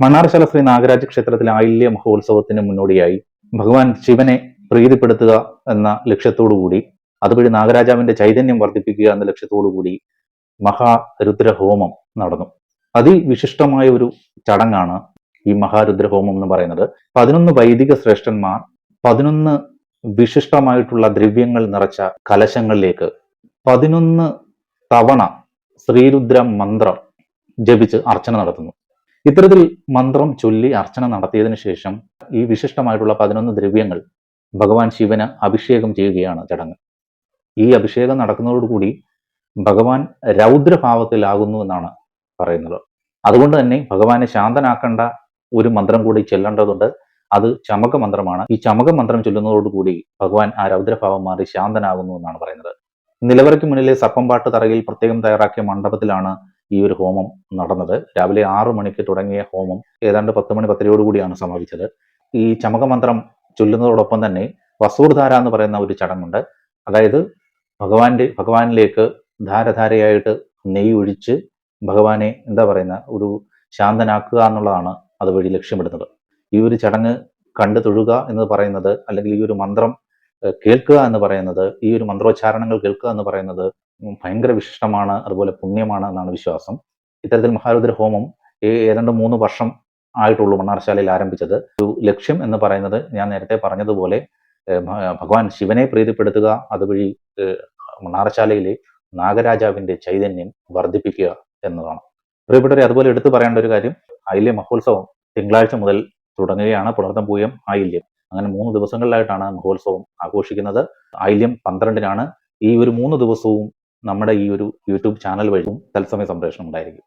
മണ്ണാർശാല ശ്രീ നാഗരാജ ക്ഷേത്രത്തിലെ ആയില്യ മഹോത്സവത്തിന് മുന്നോടിയായി ഭഗവാൻ ശിവനെ പ്രീതിപ്പെടുത്തുക എന്ന ലക്ഷ്യത്തോടുകൂടി അതുവഴി നാഗരാജാവിന്റെ ചൈതന്യം വർദ്ധിപ്പിക്കുക എന്ന ലക്ഷ്യത്തോടുകൂടി മഹാരുദ്രഹോമം നടന്നു. അതിവിശിഷ്ടമായ ഒരു ചടങ്ങാണ് ഈ മഹാരുദ്രഹോമം എന്ന് പറയുന്നത്. 11 വൈദിക ശ്രേഷ്ഠന്മാർ 11 വിശിഷ്ടമായിട്ടുള്ള ദ്രവ്യങ്ങൾ നിറച്ച കലശങ്ങളിലേക്ക് 11 തവണ ശ്രീരുദ്ര മന്ത്രം ജപിച്ച് അർച്ചന നടത്തുന്നു. ഇത്തരത്തിൽ മന്ത്രം ചൊല്ലി അർച്ചന നടത്തിയതിനു ശേഷം ഈ വിശിഷ്ടമായിട്ടുള്ള 11 ദ്രവ്യങ്ങൾ ഭഗവാൻ ശിവന് അഭിഷേകം ചെയ്യുകയാണ് ചടങ്ങ്. ഈ അഭിഷേകം നടക്കുന്നതോടുകൂടി ഭഗവാൻ രൗദ്രഭാവത്തിലാകുന്നു എന്നാണ് പറയുന്നത്. അതുകൊണ്ട് തന്നെ ഭഗവാനെ ശാന്തനാക്കേണ്ട ഒരു മന്ത്രം കൂടി ചെല്ലേണ്ടതുണ്ട്. അത് ചമക മന്ത്രമാണ്. ഈ ചമക മന്ത്രം ചൊല്ലുന്നതോടുകൂടി ഭഗവാൻ ആ രൗദ്രഭാവം മാറി ശാന്തനാകുന്നു എന്നാണ് പറയുന്നത്. നിലവറയ്ക്ക് മുന്നിലെ സർപ്പംപാട്ട് തറയിൽ പ്രത്യേകം തയ്യാറാക്കിയ മണ്ഡപത്തിലാണ് ഈ ഒരു ഹോമം നടന്നത്. രാവിലെ 6 മണിക്ക് തുടങ്ങിയ ഹോമം ഏതാണ്ട് 10 മണി 10:30 സമാപിച്ചത്. ഈ ചമക മന്ത്രം ചൊല്ലുന്നതോടൊപ്പം തന്നെ വസൂർധാര എന്ന് പറയുന്ന ഒരു ചടങ്ങുണ്ട്. അതായത് ഭഗവാനിലേക്ക് ധാരധാരയായിട്ട് നെയ്യ് ഒഴിച്ച് ഭഗവാനെ ഒരു ശാന്തനാക്കുക എന്നുള്ളതാണ് അതുവഴി ലക്ഷ്യമിടുന്നത്. ഈ ഒരു ചടങ്ങ് കണ്ടു തൊഴുക എന്ന് പറയുന്നത്, അല്ലെങ്കിൽ ഈ ഒരു മന്ത്രം കേൾക്കുക എന്ന് പറയുന്നത്, ഈ ഒരു മന്ത്രോച്ചാരണങ്ങൾ കേൾക്കുക എന്ന് പറയുന്നത് ഭയങ്കര വിശിഷ്ടമാണ്, അതുപോലെ പുണ്യമാണ് എന്നാണ് വിശ്വാസം. ഇത്തരത്തിൽ മഹാരുദ്ര ഹോമം ഏതാണ്ട് 3 വർഷം ആയിട്ടുള്ളൂ മണ്ണാർശാലയിൽ ആരംഭിച്ചത്. ഒരു ലക്ഷ്യം എന്ന് പറയുന്നത് ഞാൻ നേരത്തെ പറഞ്ഞതുപോലെ ഭഗവാൻ ശിവനെ പ്രീതിപ്പെടുത്തുക, അതുവഴി മണ്ണാർശാലയിലെ നാഗരാജാവിന്റെ ചൈതന്യം വർദ്ധിപ്പിക്കുക എന്നതാണ്. പ്രിയപ്പെട്ടവരെ, അതുപോലെ എടുത്തു പറയേണ്ട ഒരു കാര്യം, ആയില്യ മഹോത്സവം തിങ്കളാഴ്ച മുതൽ തുടങ്ങുകയാണ്. പുണർതം പൂയം ആയില്യം, അങ്ങനെ 3 ദിവസങ്ങളിലായിട്ടാണ് മഹോത്സവം ആഘോഷിക്കുന്നത്. ആയില്യം 12-നാണ്. ഈ ഒരു 3 ദിവസവും നമ്മുടെ ഈ ഒരു യൂട്യൂബ് ചാനൽ വഴിയും തത്സമയ സംപ്രേഷണം ഉണ്ടായിരിക്കും.